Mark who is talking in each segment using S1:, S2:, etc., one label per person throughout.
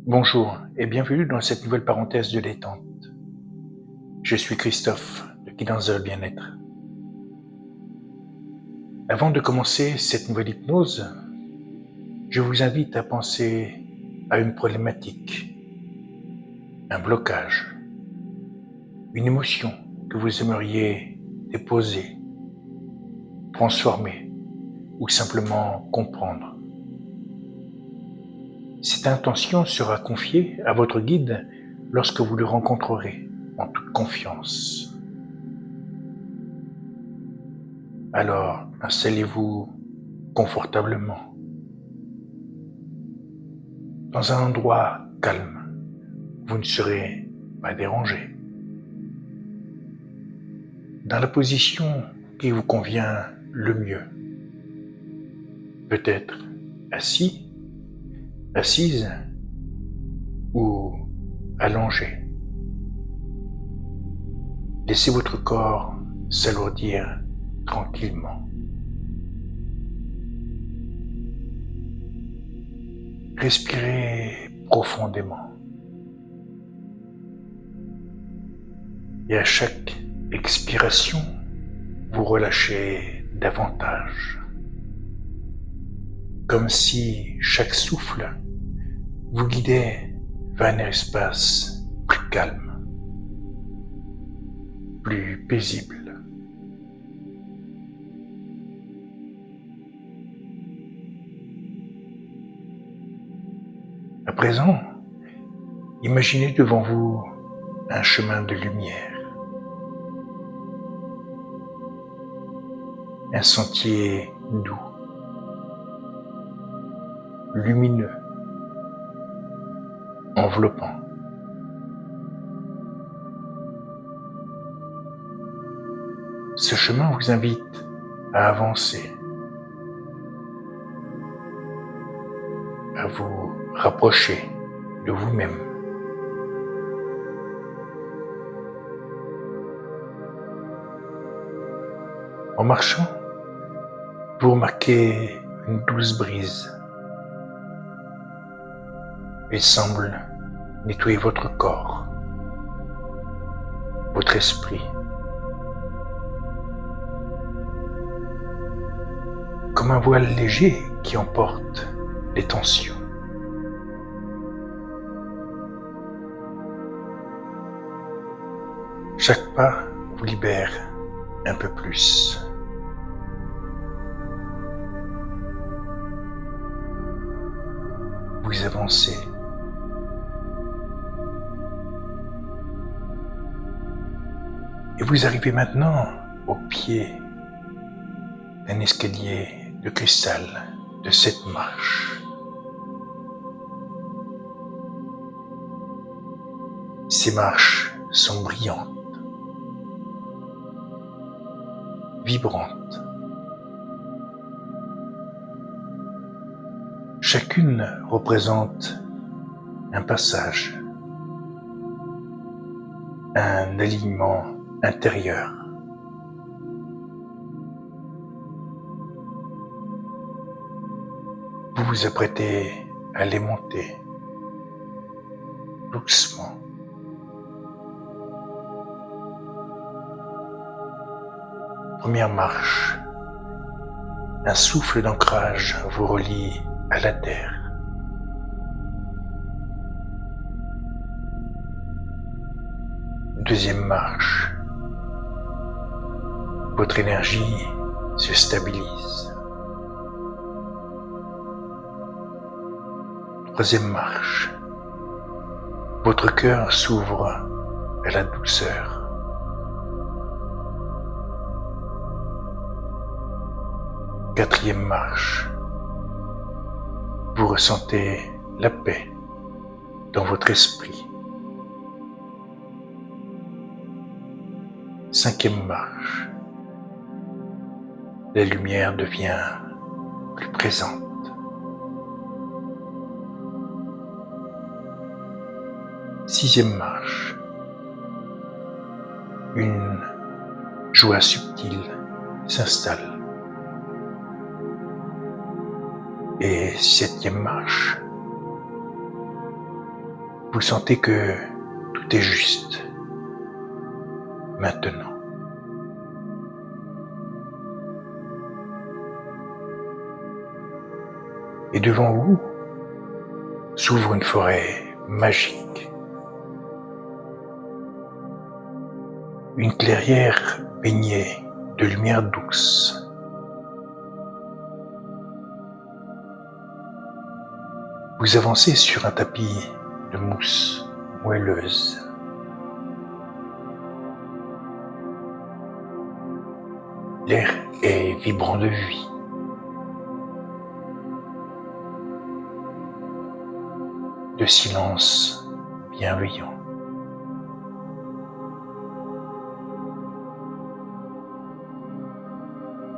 S1: Bonjour et bienvenue dans cette nouvelle parenthèse de détente. Je suis Christophe de Guidance vers le bien-être. Avant de commencer cette nouvelle hypnose, je vous invite à penser à une problématique, un blocage, une émotion que vous aimeriez déposer, transformer ou simplement comprendre. Cette intention sera confiée à votre guide lorsque vous le rencontrerez en toute confiance. Alors, installez-vous confortablement dans un endroit calme. Vous ne serez pas dérangé. Dans la position qui vous convient le mieux. Peut-être assis, assise ou allongé. Laissez votre corps s'alourdir tranquillement. Respirez profondément. Et à chaque expiration, vous relâchez davantage. Comme si chaque souffle vous guidait vers un espace plus calme, plus paisible. À présent, imaginez devant vous un chemin de lumière, un sentier doux, lumineux, enveloppant. Ce chemin vous invite à avancer, à vous rapprocher de vous-même. En marchant, vous remarquez une douce brise. Elle semble nettoyer votre corps, votre esprit. Comme un voile léger qui emporte les tensions. Chaque pas vous libère un peu plus. Vous avancez. Et vous arrivez maintenant au pied d'un escalier de cristal de 7 marches. Ces marches sont brillantes, vibrantes. Chacune représente un passage, un alignement intérieur. Vous vous apprêtez à les monter doucement. Première marche, un souffle d'ancrage vous relie à la terre. Deuxième marche, votre énergie se stabilise. Troisième marche, votre cœur s'ouvre à la douceur. Quatrième marche, vous ressentez la paix dans votre esprit. Cinquième marche, la lumière devient plus présente. Sixième marche, une joie subtile s'installe. Et septième marche, Vous sentez que tout est juste maintenant. Et devant vous s'ouvre une forêt magique. Une clairière baignée de lumière douce. Vous avancez sur un tapis de mousse moelleuse. L'air est vibrant de vie. De silence bienveillant.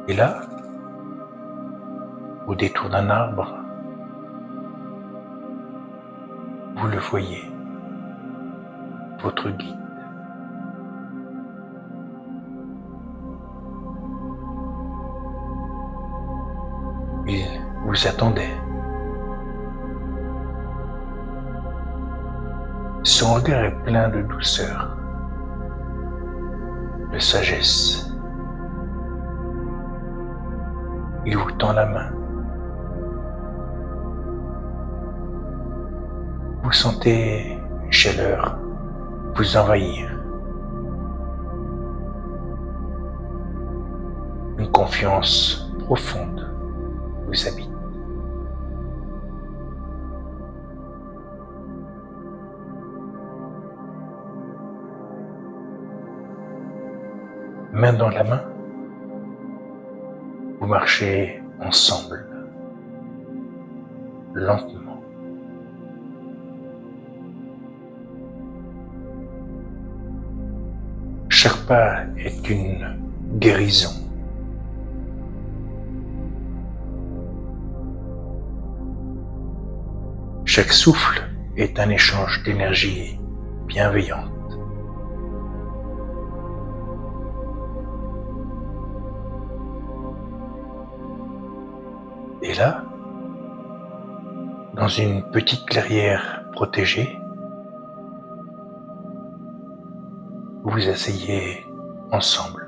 S1: Et là, au détour d'un arbre, vous le voyez, votre guide. Il vous attendait. Son regard est plein de douceur, de sagesse. Il vous tend la main. Vous sentez une chaleur vous envahir. Une confiance profonde vous habite. Main dans la main, vous marchez ensemble, lentement. Chaque pas est une guérison. Chaque souffle est un échange d'énergie bienveillante. Et là, dans une petite clairière protégée, vous vous asseyez ensemble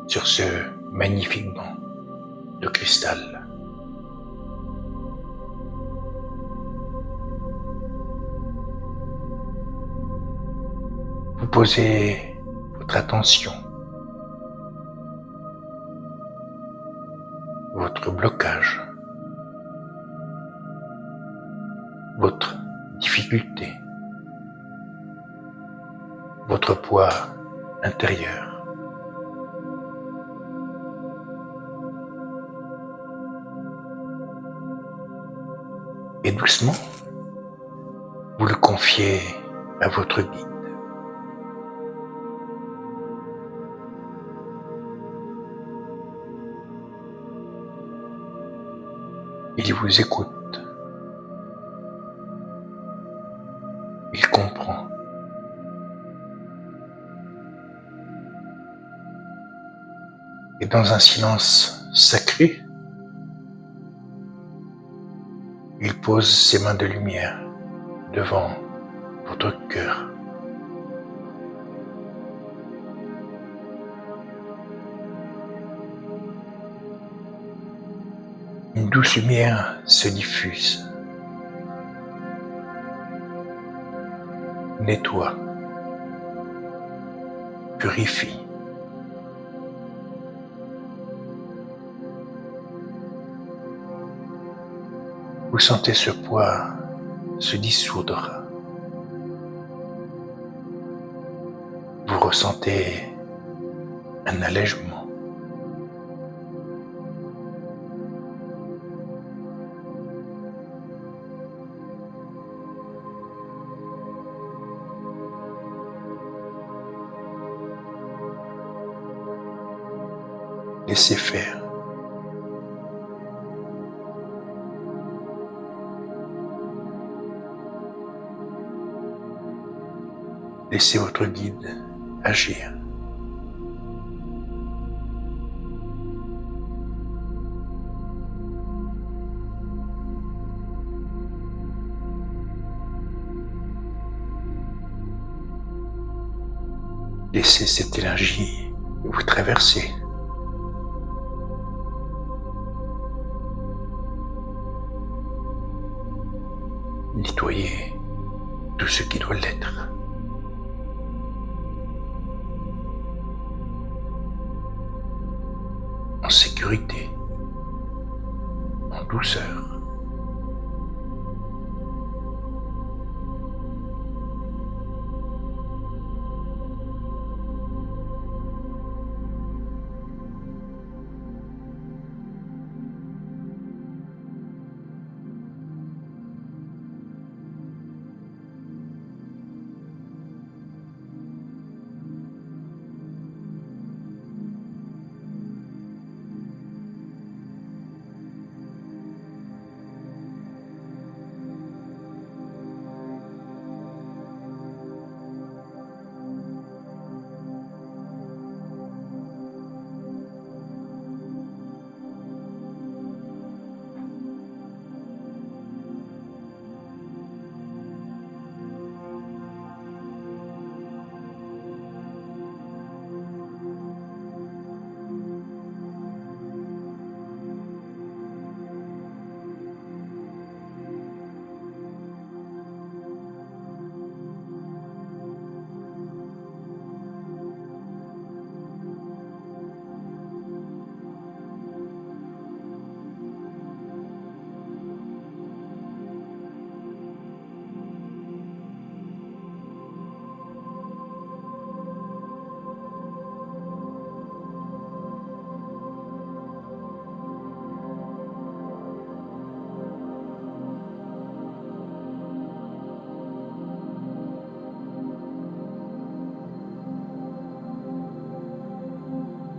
S1: sur ce magnifique banc de cristal. Vous posez votre attention, votre blocage, votre difficulté, votre poids intérieur. Et doucement, vous le confiez à votre guide. Il vous écoute. Il comprend. Et dans un silence sacré, il pose ses mains de lumière devant votre cœur. Une douce lumière se diffuse, nettoie, purifie. Vous sentez ce poids se dissoudre. Vous ressentez un allègement. Laissez faire. Laissez votre guide agir. Laissez cette énergie vous traverser. Nettoyez tout ce qui doit l'être. En sécurité, en douceur.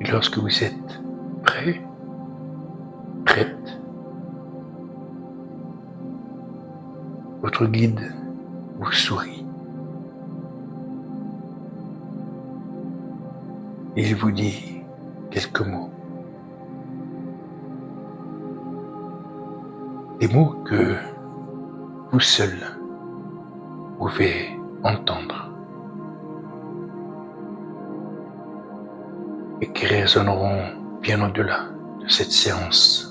S1: Et lorsque vous êtes prêt, prête, votre guide vous sourit. Il vous dit quelques mots. Des mots que vous seul pouvez entendre et qui résonneront bien au-delà de cette séance.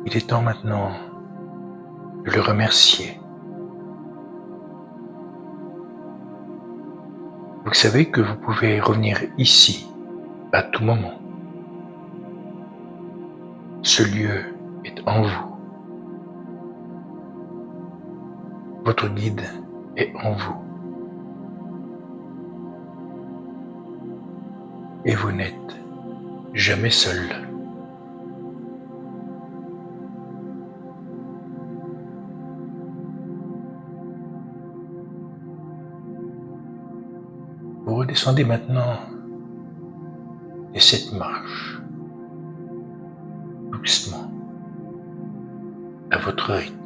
S1: Il est temps maintenant de le remercier. Vous savez que vous pouvez revenir ici à tout moment. Ce lieu est en vous. Votre guide est en vous. Et vous n'êtes jamais seul. Vous redescendez maintenant les 7 marches, doucement, à votre rythme.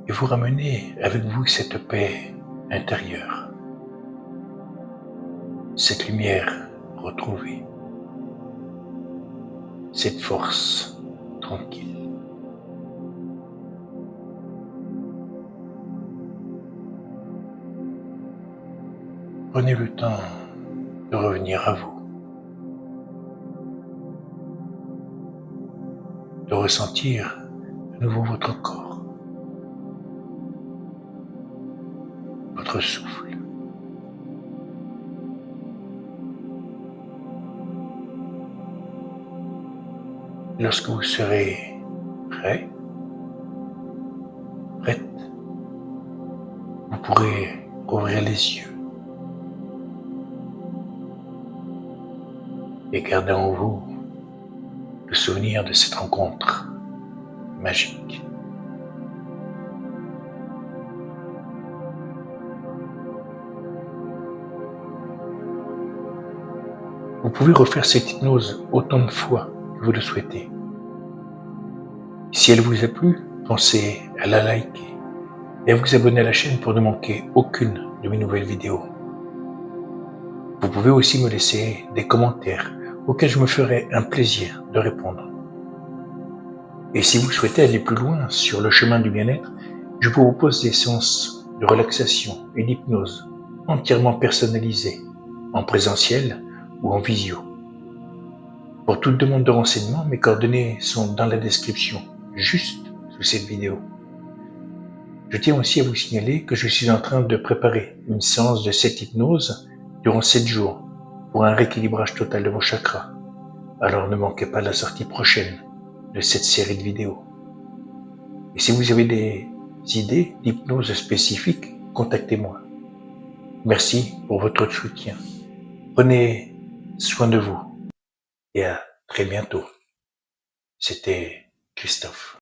S1: Et vous ramenez avec vous cette paix intérieure, cette lumière retrouvée, cette force tranquille. Prenez le temps de revenir à vous, de ressentir à nouveau votre corps, votre souffle. Lorsque vous serez prêt, prête, vous pourrez ouvrir les yeux et garder en vous le souvenir de cette rencontre magique. pouvez refaire cette hypnose autant de fois que vous le souhaitez. Si elle vous a plu, pensez à la liker et à vous abonner à la chaîne pour ne manquer aucune de mes nouvelles vidéos. Vous pouvez aussi me laisser des commentaires auxquels je me ferai un plaisir de répondre. Et si vous souhaitez aller plus loin sur le chemin du bien-être, je vous propose des séances de relaxation et d'hypnose entièrement personnalisées, en présentiel ou en visio. Pour toute demande de renseignement, mes coordonnées sont dans la description, juste sous cette vidéo. Je tiens aussi à vous signaler que je suis en train de préparer une séance de cette hypnose durant 7 jours pour un rééquilibrage total de vos chakras. Alors ne manquez pas la sortie prochaine de cette série de vidéos. Et si vous avez des idées d'hypnose spécifiques, contactez-moi. Merci pour votre soutien. Prenez soin de vous et à très bientôt. C'était Christophe.